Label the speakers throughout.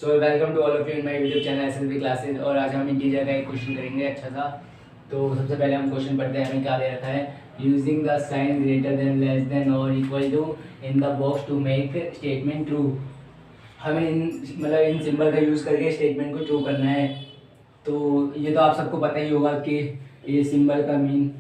Speaker 1: So welcome to all of you in my YouTube channel SSB classes. और आज हम integer का एक क्वेश्चन करेंगे अच्छा सा। तो सबसे पहले हम क्वेश्चन पढ़ते हैं। हमें क्या दे रखा है, using the sign greater than less than और equal to in the box to make statement true. हमें इन सिंबल का यूज़ करके स्टेटमेंट को ट्रू करना है। तो ये तो आप सबको पता ही होगा कि ये सिंबल का mean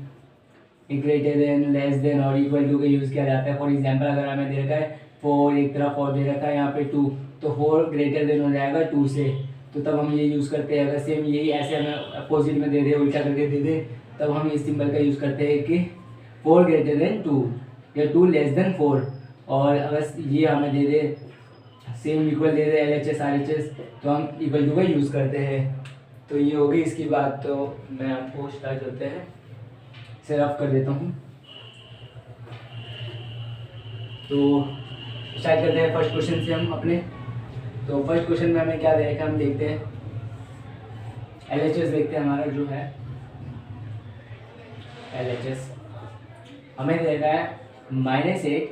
Speaker 1: greater than less than और इक्वल टू का यूज़ किया जाता है। फॉर एग्जांपल अगर हमें दे रखा है 4, एक तरफ और दे रखा है यहाँ पे 2, तो 4 ग्रेटर देन हो जाएगा 2 से। तो तब हम ये यूज़ करते हैं। अगर सेम यही ऐसे हमें अपोजिट में दे दे, उल्टा करके दे दे, तब हम इस सिंबल का यूज़ करते हैं कि 4 ग्रेटर देन 2 या 2 लेस देन 4। और अगर ये हमें दे दे सेम इक्वल दे दे LHS RHS, तो हम इक्वल टू का यूज़ करते हैं। तो ये होगी इसकी बात। तो मैं आपको स्टार्ट करते हैं, इसे रफ कर देता हूँ। तो स्टार्ट करते हैं फर्स्ट क्वेश्चन से हम अपने। तो फर्स्ट क्वेश्चन में हमें क्या दे रखा है, हम देखते हैं LHS देखते हैं। हमारा जो है LHS हमें दे रखा है -8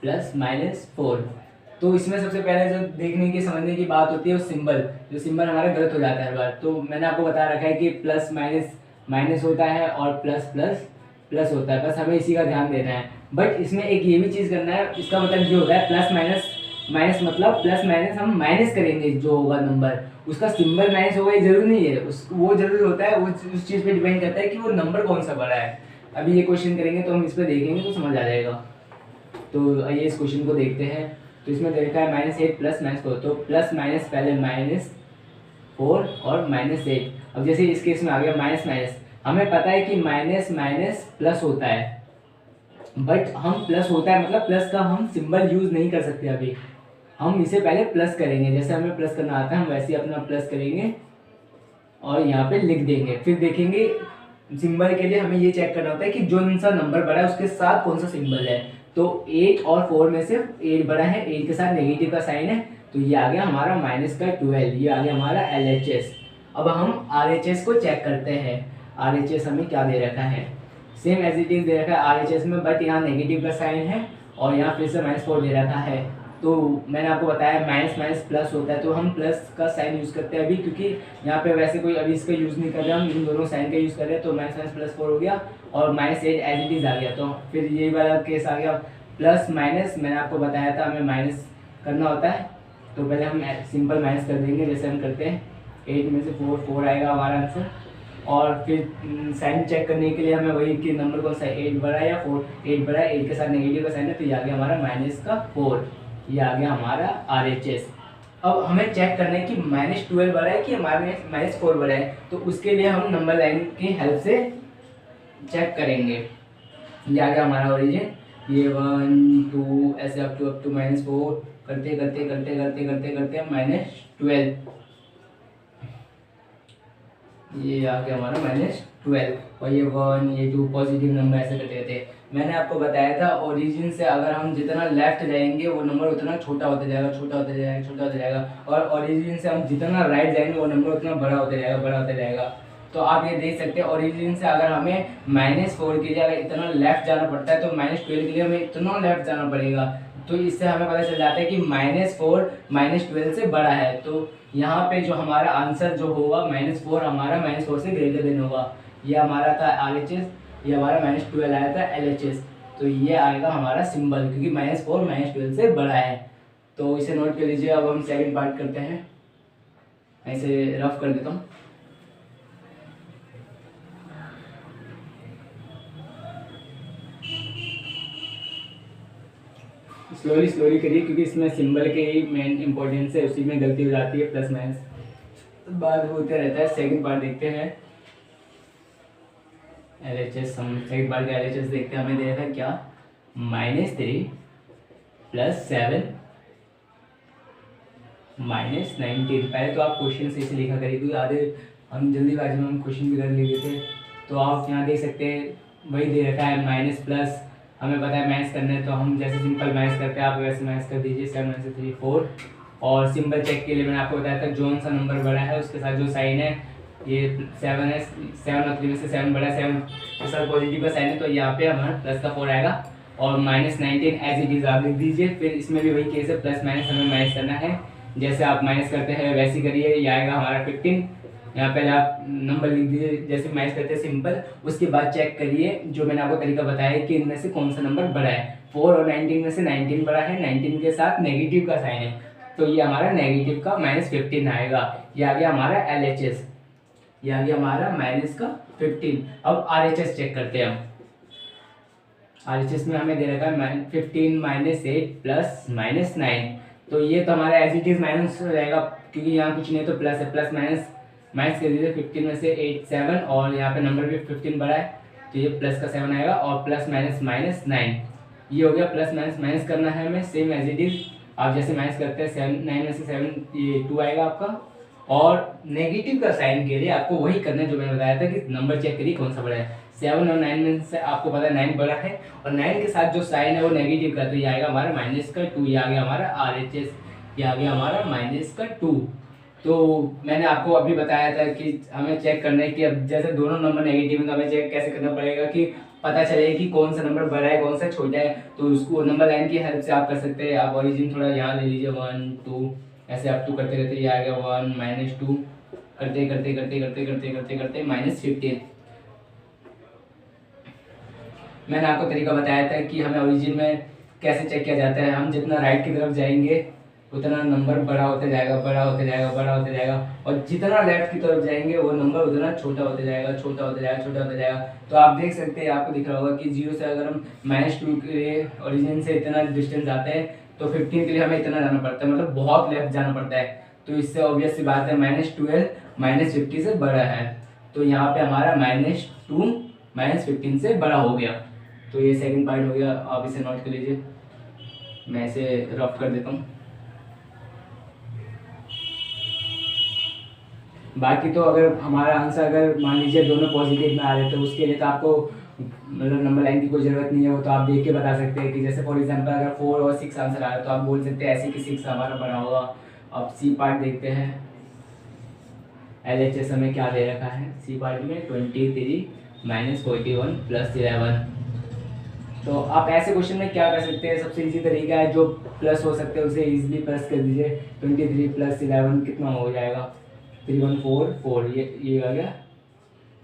Speaker 1: प्लस -4। तो इसमें सबसे पहले जो देखने की समझने की बात होती है वो सिंबल हमारा गलत हो जाता है हर बार। तो मैंने आपको बता रखा है कि प्लस माइनस माइनस होता है और प्लस प्लस प्लस होता है, बस हमें इसी का ध्यान देना है। बट इसमें एक ये भी चीज़ करना है, इसका मतलब ये होता है प्लस माइनस माइनस मतलब प्लस माइनस हम माइनस करेंगे, जो होगा नंबर उसका सिंबल माइनस होगा ये जरूरी नहीं है। वो जरूरी होता है, वो उस चीज़ पे डिपेंड करता है कि वो नंबर कौन सा बड़ा है। अभी ये क्वेश्चन करेंगे तो हम इस पर देखेंगे तो समझ आ जाएगा। तो आइए इस क्वेश्चन को देखते हैं। तो इसमें दे रखा है -8 प्लस -4। तो प्लस माइनस पहले -4 और -8। अब जैसे इस केस में आ गया माइनस माइनस, हमें पता है कि माइनस माइनस प्लस होता है, बट हम प्लस होता है मतलब प्लस का हम सिंबल यूज़ नहीं कर सकते। अभी हम इसे पहले प्लस करेंगे, जैसे हमें प्लस करना आता है हम वैसे ही अपना प्लस करेंगे और यहाँ पे लिख देंगे। फिर देखेंगे सिंबल के लिए हमें ये चेक करना होता है कि जो सा नंबर बड़ा है उसके साथ कौन सा सिंबल है। तो 8 और 4 में से 8 बड़ा है, 8 के साथ नेगेटिव का साइन है, तो ये आ गया हमारा -12, ये आ गया हमारा LHS। अब हम RHS को चेक करते हैं। RHS हमें क्या दे रखा है, सेम एज इट इज दे रखा है RHS में, बट यहाँ नेगेटिव का साइन है और यहाँ फिर से -4 दे रखा है। तो मैंने आपको बताया माइनस माइनस प्लस होता है, तो हम प्लस का साइन यूज़ करते हैं अभी, क्योंकि यहाँ पे वैसे कोई अभी इसका यूज़ नहीं कर रहे, हम इन दोनों साइन का यूज़ कर रहे हैं। तो -+4 हो गया और -8 एज इट इज़ आ गया। तो फिर ये वाला केस आ गया प्लस माइनस। मैंने आपको बताया था हमें माइनस करना होता है, तो पहले हम सिंपल माइनस कर देंगे जैसे हम करते हैं। 8 में से 4 आएगा हमारा आंसर। और फिर साइन चेक करने के लिए हमें वही कि नंबर कौन सा है, 8 बड़ा है या 4। 8 बड़ा है, 8 के साथ नेगेटिव का साइन है, तो ये आ गया हमारा -4, ये आ गया हमारा RHS। अब हमें चेक करना है कि -12 बड़ा है कि हमारे -4 बड़ा है। तो उसके लिए हम नंबर लाइन की हेल्प से चेक करेंगे। ये आ गया हमारा ओरिजिन, ये 1 2 ऐसे अप टू -4 करते करते करते करते करते करते -12, ये आ गया हमारा -12। और ये 1 ये 2 पॉजिटिव नंबर ऐसे करते रहते। मैंने आपको बताया था ओरिजिन से अगर हम जितना लेफ्ट जाएंगे वो नंबर उतना छोटा होता जाएगा, छोटा होता जाएगा, छोटा होता जाएगा। और ओरिजिन से हम जितना राइट जाएंगे वो नंबर उतना बड़ा होता जाएगा, बड़ा होता जाएगा। तो आप ये देख सकते हैं ओरिजिन से अगर हमें -4 के लिए अगर इतना लेफ्ट जाना पड़ता है, तो -12 के लिए हमें इतना लेफ्ट जाना पड़ेगा। तो इससे हमें पता चल जाता है कि -4 -12 से बड़ा है। तो यहाँ पे जो हमारा आंसर जो होगा -4 हमारा -4 से ग्रेटर देन होगा। ये हमारा था RHS, ये हमारा -12 आया था LHS। तो ये आएगा हमारा सिंबल, क्योंकि -4 -12 से बड़ा है। तो इसे नोट कर लीजिए। अब हम सेकंड पार्ट करते हैं, मैं इसे रफ कर देता हूँ। स्लोली स्लोली करिए, क्योंकि इसमें सिंबल के ही मेन इंपॉर्टेंस है, उसी में गलती हो जाती है, प्लस माइनस बार होते रहता है। सेकंड पार्ट देखते हैं LHS। हम सेकंड पार्ट का LHS देखते हैं। हमें दे रखा है क्या, -3 + 7 -19। पहले तो आप क्वेश्चन से इसे लिखा करिए, क्योंकि आधे हम जल्दीबाजी में हम क्वेश्चन भी कर लिए थे। तो आप यहाँ देख सकते हैं वही दे रखा है माइनस प्लस, हमें पता है माइनस करना है, तो हम जैसे सिंपल माइनस करते हैं आप वैसे माइनस कर दीजिए। 7 में से 3 4। और सिंबल चेक के लिए मैंने आपको बताया था जोन सा नंबर बड़ा है उसके साथ जो साइन है, ये 7 है, 7 और 3 में से 7 बड़ा है, 7 के साथ पॉजिटिव का साइन है, तो यहाँ पे हमारा प्लस का 4 आएगा। और -19 एज इट इज़ आप लिख दीजिए। फिर इसमें भी वही केस है, प्लस माइनस हमें माइनस करना है। जैसे आप माइनस करते हैं वैसे ही करिए, ये आएगा हमारा 15। यहाँ पहले आप नंबर लिख दीजिए जैसे माइनस करते हैं सिंपल, उसके बाद चेक करिए जो मैंने आपको तरीका बताया कि इनमें से कौन सा नंबर बड़ा है। 4 और 19 में से 19 बड़ा है, 19 के साथ नेगेटिव का साइन है, तो ये हमारा नेगेटिव का -15 आएगा। ये आ गया हमारा LHS, ये आ गया हमारा माइनस का 15। अब RHS चेक करते हैं हम। RHS में हमें दे रखा है 15 -8 प्लस -9, तो ये तो हमारा एज इट इज माइनस हो जाएगा क्योंकि यहाँ कुछ नहीं तो प्लस है, प्लस माइनस माइनस कर दीजिए। 15 में से 8 7 और यहाँ पे नंबर भी 15 बड़ा है तो ये प्लस का 7 आएगा और प्लस माइनस -9, ये हो गया। प्लस माइनस माइनस करना है हमें सेम एज इट इज, आप जैसे माइनस करते हैं 7 9 में से 7 ये 2 आएगा आपका। और नेगेटिव का साइन के लिए आपको वही करना है जो मैंने बताया था कि नंबर चेक करिए कौन सा बड़ा है। 7 और 9 में से आपको पता है 9 बड़ा है और 9 के साथ जो साइन है वो नेगेटिव का, तो ये आएगा हमारा -2, ये आ गया हमारा RHS, ये आ गया हमारा -2। तो मैंने आपको अभी बताया था कि हमें चेक करना है कि अब जैसे दोनों नंबर नेगेटिव है तो हमें चेक कैसे करना पड़ेगा कि पता चले कि कौन सा नंबर बड़ा है कौन सा छोटा है। तो उसको नंबर लाइन की हेल्प से आप कर सकते हैं। आप ओरिजिन थोड़ा यहाँ ले लीजिए 1 2, ऐसे आप 2 करते रहते, ये आ गया 1 -2 करते करते करते करते करते करते करते -15। मैंने आपको तरीका बताया था कि हमें ओरिजिन में कैसे चेक किया जाता है। हम जितना राइट की तरफ जाएंगे उतना नंबर बड़ा होते जाएगा, बड़ा होते जाएगा, बड़ा होते जाएगा, और जितना लेफ्ट की तरफ जाएंगे वो नंबर उतना छोटा होते जाएगा, छोटा होते जाएगा, छोटा होते जाएगा। तो आप देख सकते हैं, आपको दिख रहा होगा कि 0 से अगर हम -2 के लिए ओरिजिन से इतना डिस्टेंस जाते हैं तो 15 के लिए हमें इतना जाना पड़ता है, मतलब बहुत लेफ्ट जाना पड़ता है। तो इससे ऑब्वियस सी बात है -12 -50 से बड़ा है, तो यहाँ पे हमारा -2 -15 से बड़ा हो गया। तो ये सेकंड पॉइंट हो गया, आप इसे नोट कर लीजिए। मैं इसे रफ कर देता हूँ। बाकी तो अगर हमारा आंसर अगर मान लीजिए दोनों पॉजिटिव में आ रहे तो उसके लिए तो आपको मतलब नंबर लाइन की कोई ज़रूरत नहीं है, वो तो आप देख के बता सकते हैं कि जैसे फॉर एग्जांपल अगर 4 और 6 आंसर आ रहा है तो आप बोल सकते हैं ऐसे कि 6 हमारा बना होगा। अब सी पार्ट देखते हैं, LHS हमें क्या दे रखा है सी पार्ट में 23 -41 + 11। तो आप ऐसे क्वेश्चन में क्या कर सकते हैं, सबसे इजी तरीका है जो प्लस हो सकते हैं उसे इजीली प्लस कर दीजिए। 23 + 11 कितना हो जाएगा 3144, ये आ गया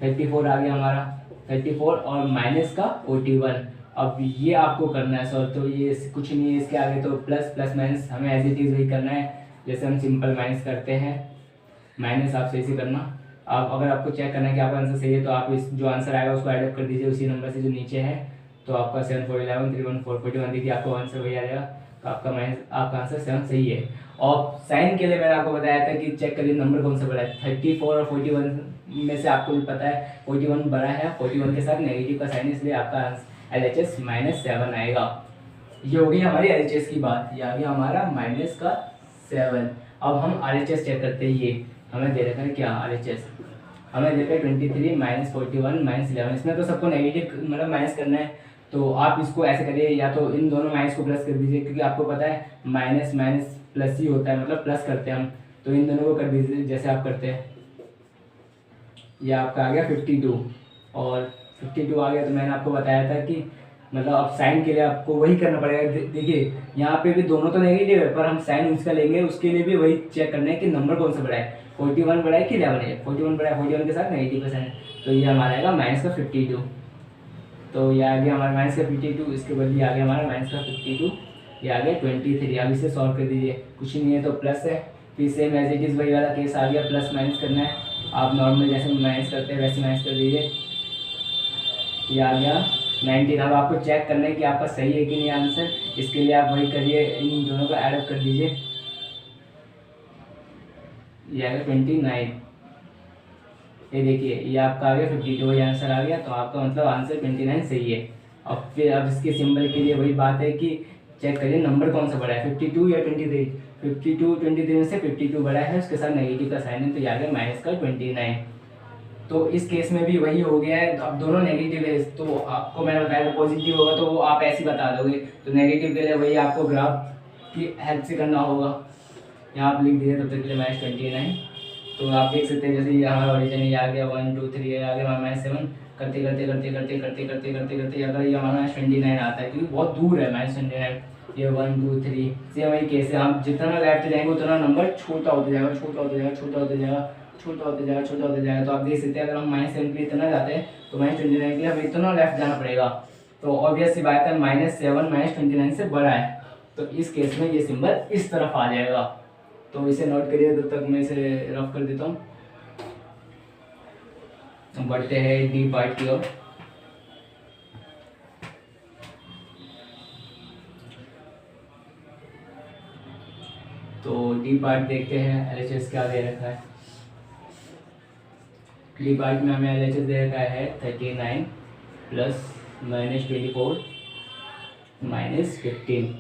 Speaker 1: 34 आ गया हमारा 34 और माइनस का 41। अब ये आपको करना है सॉल्व, तो ये कुछ नहीं है इसके आगे, तो प्लस प्लस माइनस हमें एज इट इज़ वही करना है जैसे हम सिंपल माइनस करते हैं। माइनस आप सही से करना। आप अगर आपको चेक करना है कि आपका आंसर सही है तो आप इस जो आंसर आएगा उसको एडअप कर दीजिए उसी नंबर से जो नीचे है। तो आपका 7 4 11 3 1 4 41 देखिए आपका आंसर वही आ जाएगा। तो आपका आंसर 7 सही है। और साइन के लिए मैंने आपको बताया था कि चेक करिए नंबर कौन सा बड़ा है। 34 और 41 में से आपको भी पता है 41 बड़ा है, 41 के साथ नेगेटिव का साइन, इसलिए आपका LHS -7 आएगा। ये हो गई हमारी LHS की बात। ये आ गया हमारा -7। अब हम RHS चेक करते हैं। ये हमें दे रखा है क्या RHS हमें दे रखा है 23 -41 -11। इसमें तो सबको नेगेटिव मतलब माइनस करना है, तो आप इसको ऐसे करिए, या तो इन दोनों माइनस को प्लस कर दीजिए क्योंकि आपको पता है माइनस माइनस प्लस ही होता है, मतलब प्लस करते हैं हम, तो इन दोनों को कर दीजिए जैसे आप करते हैं। यह आपका आ गया 52 और 52 आ गया। तो मैंने आपको बताया था कि मतलब अब साइन के लिए आपको वही करना पड़ेगा। देखिए यहाँ पे भी दोनों तो नेगेटिव है पर हम साइन उसका लेंगे, उसके लिए भी वही चेक करना है कि नंबर कौन सा बड़ा है, 41 बड़ा है कि 11 है। 41 बड़ा है, 41 के साथ नेगेटिव का साइन, तो ये हमारा आएगा -52। तो ये आ गया हमारा -52, इसके बाद ये आ गया हमारा -52, ये आ गया 23। अब इसे सॉल्व कर दीजिए, कुछ नहीं है तो प्लस है, फिर सेम एज इट इज़ वही वाला केस आ गया, प्लस माइनस करना है। आप नॉर्मल जैसे माइनस करते हैं वैसे माइनस कर दीजिए। ये आ गया 19। अब आपको चेक करना है कि आपका सही है कि नहीं आंसर, इसके लिए आप वही करिए, इन दोनों को ऐड अप कर दीजिए। ये आ गया 29। ये देखिए ये आपका आ गया 52, वही आंसर आ गया, तो आपका मतलब आंसर 29 सही है। अब फिर अब इसके सिंबल के लिए वही बात है कि चेक करिए नंबर कौन सा बड़ा है, 52 या 23। 52 23 में से 52 बड़ा है, उसके साथ नेगेटिव का साइन है, तो ये आ गया -29। तो इस केस में भी वही हो गया है। अब दोनों नेगेटिव है, तो आपको मैंने बताया पॉजिटिव होगा तो वो आप ऐसे ही बता दोगे, तो नेगेटिव के लिए वही आपको ग्राफ की हेल्प से करना होगा। यहाँ आप लिख दीजिए तब तक के लिए -29। तो आप देख सकते हैं जैसे ये हमारा ओरिजिन ये आ गया 1 2 3 आ गया हमारा -7, करते करते करते करते करते करते करते करते अगर ये हमारा -29 आता है क्योंकि बहुत दूर है -29, ये 1 2 3 सेम वही केस है, हम जितना लेफ्ट जाएंगे उतना नंबर छोटा होते जाएगा, छोटा होते जाएगा, छोटा होते जाएगा, छोटा होते जाएगा, छोटा होते जाएगा। तो आप देख सकते हैं अगर हम -7 के लिए इतना जाते हैं तो -29 के लिए हमें इतना लेफ्ट जाना पड़ेगा। तो ऑब्वियस सी बात है -7 -29 से बड़ा है, तो इस केस में ये सिंबल इस तरफ आ जाएगा। तो इसे नोट करिए, तब तक मैं इसे रफ कर देता हूँ। बढ़ते हैं डी पार्ट की ओर। तो डी पार्ट देखते हैं एलएचएस क्या दे रखा है। डी पार्ट में हमें एलएचएस दे रखा है 39 प्लस -24 -15।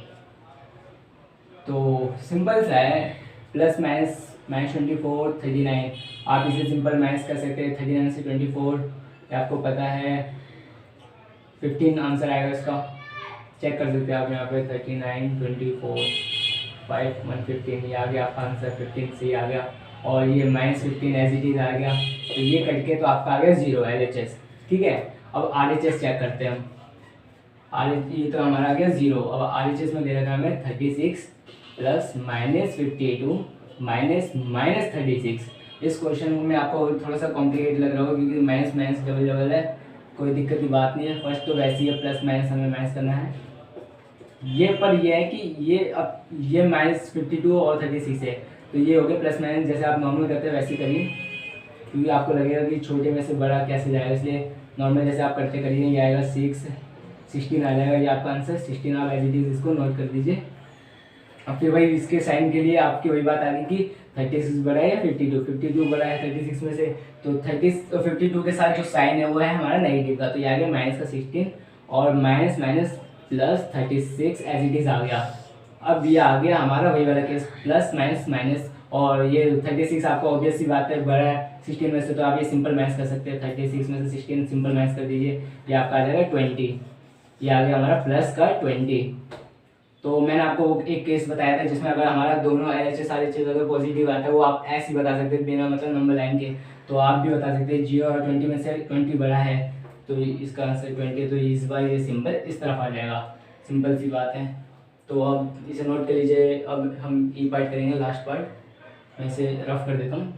Speaker 1: तो सिंपल सा है, प्लस माइनस -24 39। आप इसे सिंपल माइनस कर सकते हैं 39 से 24, आपको पता है 15 आंसर आएगा इसका। चेक कर सकते हैं आप यहाँ पे 39 24 5 115, ये आ गया आपका आंसर, 15 से आ गया। और ये -15 एज इट इज आ गया, तो ये करके तो आपका आ गया 0 LHS। ठीक है, अब RHS चेक करते हैं हम। ये तो हमारा आ गया 0। अब RHS में दे रखा है हमें 36 प्लस -52 -36। इस क्वेश्चन में आपको थोड़ा सा कॉम्प्लिकेट लग रहा होगा क्योंकि माइनस माइनस डबल डबल है, कोई दिक्कत की बात नहीं है। फर्स्ट तो वैसे ही है, प्लस माइनस हमें माइनस करना है। ये पर ये है कि ये अब ये -52 और 36 है, तो ये हो गया प्लस माइनस, जैसे आप नॉर्मल करते हैं वैसे करिए, क्योंकि आपको लगेगा कि छोटे में से बड़ा कैसे जाएगा, इसलिए नॉर्मल जैसे आप करते करिए। ये आएगा 16 आ जाएगा, ये आपका आंसर 16। आप एज इट इज इसको नोट कर दीजिए। अब फिर वही इसके साइन के लिए आपकी वही बात आ गई कि 36 बड़ा है या 52 बड़ा है 36 में से, तो 52 के साथ जो साइन है वो है हमारा नेगेटिव का, तो ये आ गया माइनस का 16 और minus minus plus 36 as it is आ गया। अब ये आ गया हमारा वही वाला केस, प्लस माइनस माइनस, और ये 36 आपको ऑब्वियस सी बात है बड़ा है 16 में से, तो आप ये सिंपल माइनस कर सकते हैं। 36 में से 16 सिंपल माइनस कर दीजिए, ये आपका आ जाएगा 20। ये आ गया हमारा प्लस का 20। तो मैंने आपको एक केस बताया था जिसमें अगर हमारा दोनों LHS RHS अगर पॉजिटिव आता है, वो आप ऐसे ही बता सकते हैं बिना मतलब नंबर लाइन के। तो आप भी बता सकते हैं 0 और 20 में से 20 बड़ा है, तो इसका आंसर 20, तो इस बार ये सिंपल इस तरफ आ जाएगा। सिंपल सी बात है। तो अब इसे नोट कर लीजिए। अब हम ई पार्ट करेंगे, लास्ट पार्ट। मैं इसे रफ कर देता हूँ।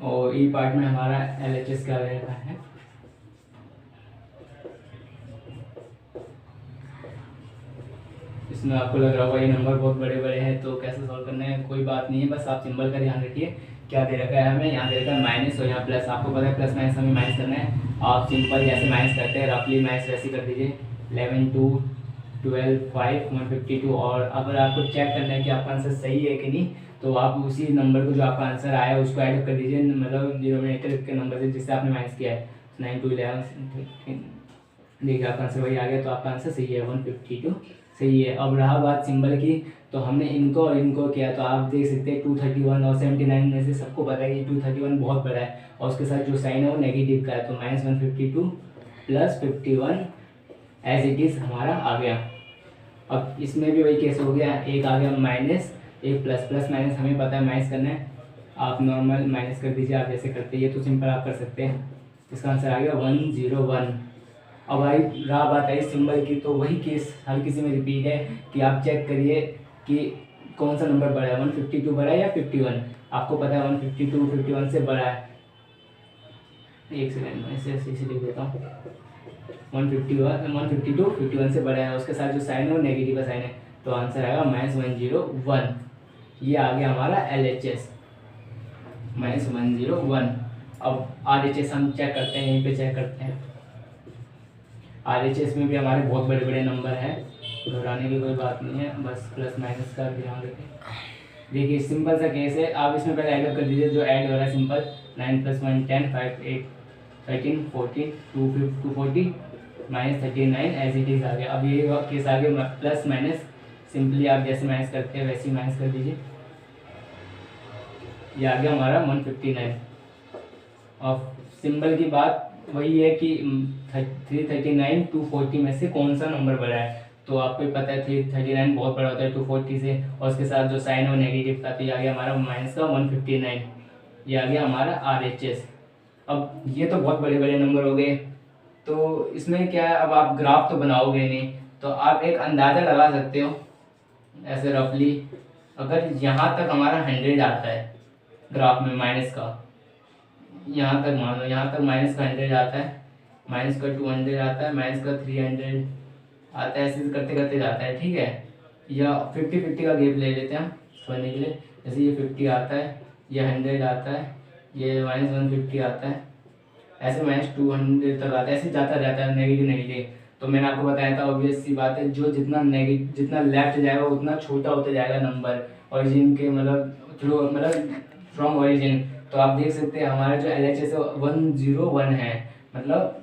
Speaker 1: और ई पार्ट में हमारा LHS क्या रहता है, इसमें आपको लग रहा होगा ये नंबर बहुत बड़े बड़े हैं तो कैसे सॉल्व करना है, कोई बात नहीं है, बस आप सिंबल का ध्यान रखिए। क्या दे रखा है हमें, यहाँ दे रखा है माइनस और यहाँ प्लस। आपको पता है प्लस माइनस हमें माइनस करना है, आप सिंपल जैसे माइनस करते हैं रफली माइनस वैसे कर दीजिए। 11 2 12 5 152। और अगर आपको चेक करना है कि आपका आंसर सही है कि नहीं, तो आप उसी नंबर को जो आपका आंसर आया है उसको ऐड कर दीजिए, मतलब डिनोमिनेटर के नंबर से जिससे आपने माइनस किया है। 9 2 11 देखिए आपका आंसर वही आ गया, तो आपका आंसर सही है 152 सही है। अब रहा बात सिंबल की, तो हमने इनको और इनको किया, तो आप देख सकते हैं 231 और 79 में से सबको पता है कि 231 बहुत बड़ा है और उसके साथ जो साइन है वो नेगेटिव का है, तो -152 प्लस 51 एज इट इज़ हमारा आ गया। अब इसमें भी वही केस हो गया, एक आ गया माइनस, एक प्लस। प्लस माइनस हमें पता है माइनस करना है, आप नॉर्मल माइनस कर दीजिए, आप जैसे करते हैं, ये तो सिंपल आप कर सकते हैं। इसका आंसर आ गया 101। अब आई रहा बात आई सिंबल की, तो वही केस हर किसी में रिपीट है कि आप चेक करिए कि कौन सा नंबर बड़ा है, 152 बड़ा है या 51। आपको पता है 152 51 से बड़ा है। एक सेकेंड मैं इसे ऐसे लिख देता हूँ। 152 51 से बड़ा है, उसके साथ जो साइन है वो नेगेटिव का साइन है, तो आंसर आएगा -101। ये आ गया हमारा LHS -101। अब RHS हम चेक करते हैं, यहीं पे चेक करते हैं। RHS में भी हमारे बहुत बड़े बड़े नंबर हैं, घबराने की कोई बात नहीं है, बस प्लस माइनस का ध्यान रखें। देखिए सिंपल सा केस है, आप इसमें पहले ऐड कर दीजिए जो ऐड हो रहा है सिंपल। 9 + 1 10 5 8 13 14 240 -39 एज इट इज़ आ गया। अब ये केस आ गया प्लस माइनस, सिंपली आप जैसे माइनस करते हैं वैसे ही माइनस कर दीजिए। ये आ गया हमारा 159। और सिंबल की बात वही है कि 339 240 में से कौन सा नंबर बड़ा है, तो आपको पता है 339 बहुत बड़ा होता है 240 से, और उसके साथ जो साइन है वो नेगेटिव का, तो ये आ गया हमारा माइनस का 159। ये आ गया हमारा RHS। अब ये तो बहुत बड़े बड़े नंबर हो गए, तो इसमें क्या है, अब आप ग्राफ तो बनाओगे नहीं, तो आप एक अंदाज़ा लगा सकते हो ऐसे रफली। अगर यहाँ तक हमारा 100 आता है ग्राफ में माइनस का, यहाँ तक मान लो, यहाँ तक माइनस का 100 आता है, माइनस का 200 आता है, माइनस का 300 आता है, ऐसे करते करते जाता है, ठीक है। या 50-50 का गैप ले लेते हैं हम समझने के लिए। जैसे ये 50 आता है, ये 100 आता है, ये -150 आता है, ऐसे -200 तक आता है, ऐसे जाता रहता है नेगेटिव नेगेटिव। तो मैंने आपको बताया था, ऑब्वियस सी बात है, जो जितना नेगेटिव जितना लेफ्ट जाएगा उतना छोटा होता जाएगा नंबर ओरिजिन के, मतलब थ्रू, मतलब फ्रॉम ओरिजिन। तो आप देख सकते हैं हमारा जो LHS 101 है, मतलब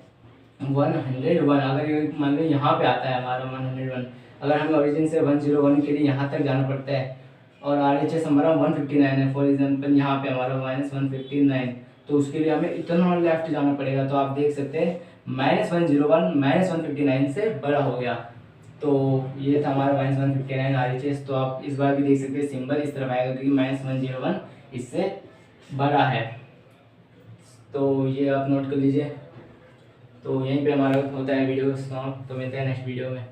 Speaker 1: 101। अगर ये मान लो यहाँ पे आता है हमारा 101, अगर हमें ओरिजिन से 101 के लिए यहाँ तक जाना पड़ता है, और RHS हमारा 159 है फॉर एग्जांपल, यहाँ पे हमारा -159, तो उसके लिए हमें इतना लेफ्ट जाना पड़ेगा। तो आप देख सकते हैं -101 -159 से बड़ा हो गया। तो ये था हमारा -159 RHS। तो आप इस बार भी देख सकते हैं सिंबल इस तरफ आएगा क्योंकि -101 इससे बड़ा है। तो ये आप नोट कर लीजिए। तो यहीं पे हमारा होता है वीडियो समाप्त। तो मिलते हैं नेक्स्ट वीडियो में।